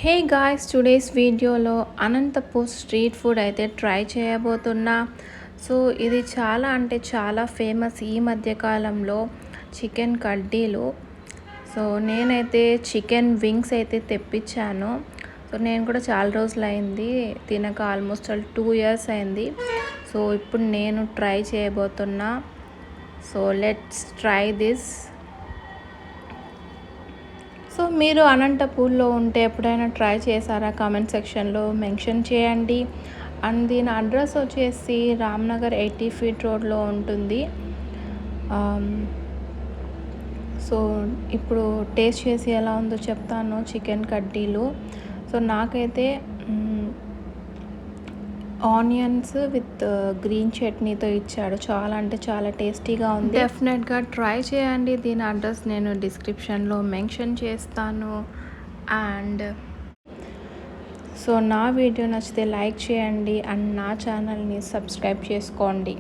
Hey guys, today's వీడియోలో Anantapur street food అయితే try చేయబోతున్నా. సో ఇది చాలా అంటే చాలా ఫేమస్ ఈ మధ్య కాలంలో చికెన్ కడ్డీలు. సో నేనైతే చికెన్ వింగ్స్ అయితే తెప్పించాను. సో నేను కూడా చాలా రోజులు అయింది తినక, ఆల్మోస్ట్ 2 ఇయర్స్ అయింది. సో ఇప్పుడు నేను ట్రై చేయబోతున్నా. So let's try this. So మీరు అనంతపూర్లో ఉంటే ఎప్పుడైనా ట్రై చేశారా? కామెంట్ సెక్షన్లో మెన్షన్ చేయండి. అండ్ దీని అడ్రస్ వచ్చేసి రామ్నగర్ 80 ఫీట్ రోడ్లో ఉంటుంది. సో ఇప్పుడు టేస్ట్ చేసి ఎలా ఉందో చెప్తాను చికెన్ కడ్డీలు. సో నాకైతే ఆనియన్స్ విత్ గ్రీన్ చట్నీతో ఇచ్చాడు. చాలా అంటే చాలా టేస్టీగా ఉంది. డెఫినెట్గా ట్రై చేయండి. దీని అడ్రస్ నేను డిస్క్రిప్షన్లో మెన్షన్ చేస్తాను. అండ్ సో నా వీడియో నచ్చితే లైక్ చేయండి అండ్ నా ఛానల్ని సబ్స్క్రైబ్ చేసుకోండి.